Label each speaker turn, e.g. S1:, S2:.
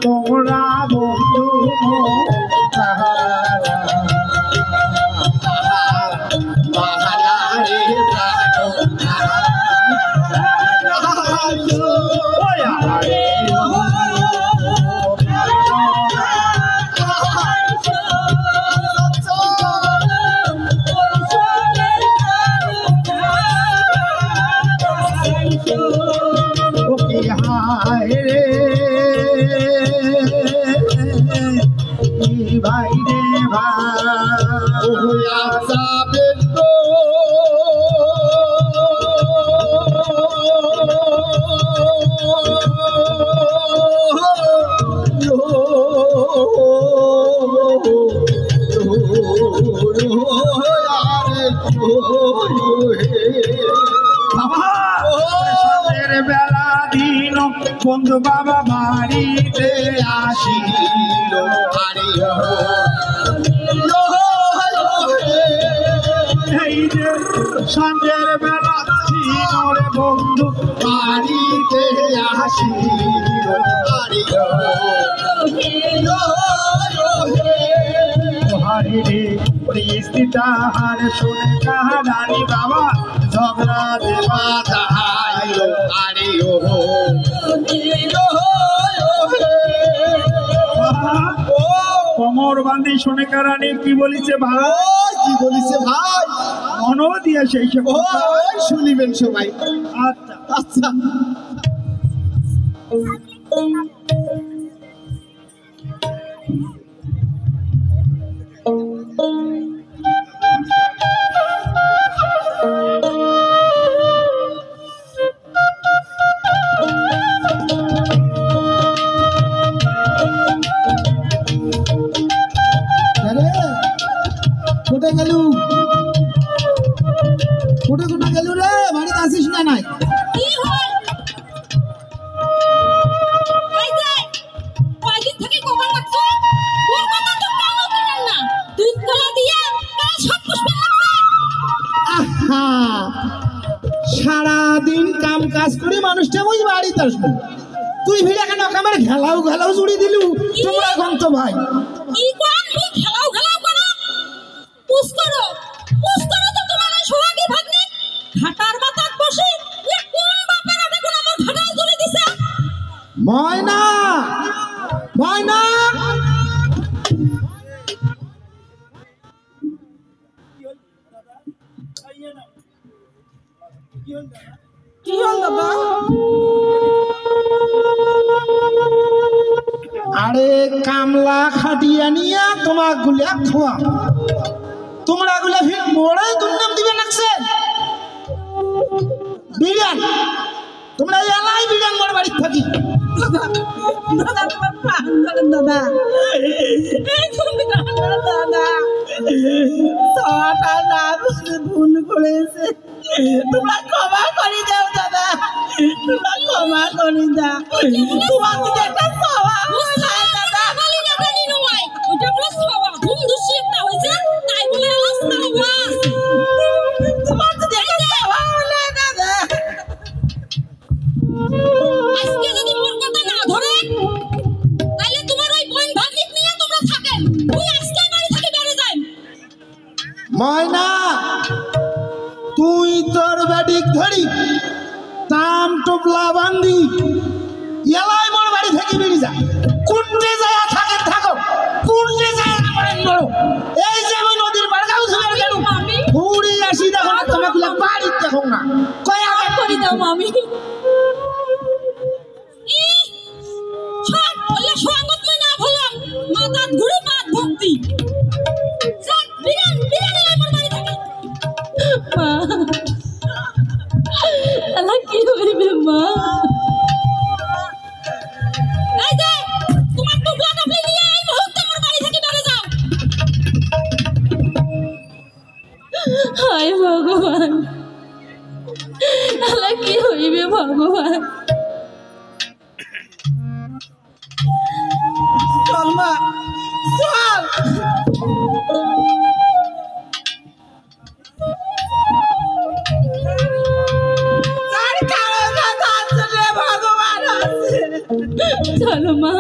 S1: তোমরা বন্ধু ভাই রে বেলা দিন বন্ধু বাবা বাড়িতে আসিল সন্ধ্যের বেলা রে বন্ধু বাড়িতে আসিল স্ত্রী তাহার শুনে কাহারানি বাবা ঝগড়া দেবা তাহাইল আরে ও কোমর বান্ধি শুনে কারানি কি বলিছে ভাই কি বলিছে ভাই মনো দিয়ে সেই সব শুনিবেন সবাই আচ্ছা আচ্ছা কোটে গেলু কোটে কোটে গেলু রে বাড়ি আসিস না নাই
S2: কি হল কই যাই কয়দিন থেকে গোবর লাগছো ওর কথা তো কানো করেন না দুধ কলা দিয়া কাল সব পুষ্প লাগছে
S1: আহা সারা দিন কাম কাজ করে মানুষটা ওই বাড়িতে আসবে তুই ভিড়ে কেন কামের ঘেলাও ঘেলাও জুড়ি দিলু তোমরা গন্ত ভাই
S2: কি কোন কি খেলাও খেলাও করো পুষ করো তো তোমার সোহাগী ভাগ্নে ঘাটার মাথাত বসে এ কোন বাপারা দেখুন আমার ঘাটাল তুলে দিছে
S1: ময়না ময়না
S2: কি হল বাবা
S1: আরে কামলা খাটিয়া নিয়া তোমার গুলা খোয়া তোমরা গুলা ফির মোড়ে দুর্নাম দিবে লাগছে বিরিয়ান তোমরা এলাই বিরিয়ান মোর বাড়ি থাকি
S2: দাদা তোমার পাগল দাদা এই তুমি দাদা সটা না ভুল করেছে তোমরা ক্ষমা করে দাও দাদা তোমরা ক্ষমা করে দাও তোমার দিকে একটা সওয়া হয় দাদা বলি না জানি নয় ওটা বলে সওয়া ঘুম দুষি একটা হইছে তাই বলে আলাস না বাস তোমার দিকে একটা সওয়া হলো দাদা আজকে যদি মোর কথা না ধরে তাহলে তোমার ওই বোন ভাগ্নিক নিয়ে তোমরা থাকেন তুই আজকে বাড়ি থেকে বেরিয়ে যাই
S1: ময়না তুই তোর বেডিক ধরি তাম টোপলা বান্ধি এলাই মোর বাড়ি থেকে বেরিয়ে যা কোনটে যায় থাকে থাকো কোনটে যায় আমার নড়ো এই যে আমি নদীর বাড়গাও ধরে গেল ঘুরি আসি দেখো না তোমাকে বাড়ি দেখো না কয় আগে
S2: করে দাও মামি ছাড় বললে সঙ্গত মই না ভলাম মাথাত ঘুরে পাত ভক্তি চল বিরান আমার বাড়ি থেকে মা আল্লাহ কি হইবে মা এই যে তোমার টুকলা টুকলি নিয়ে এই মুহূর্তে
S3: এলা কি হইবে ভগবান।
S2: চল মা চল। তার কারণে ভগবান আছে।
S3: চলো মা।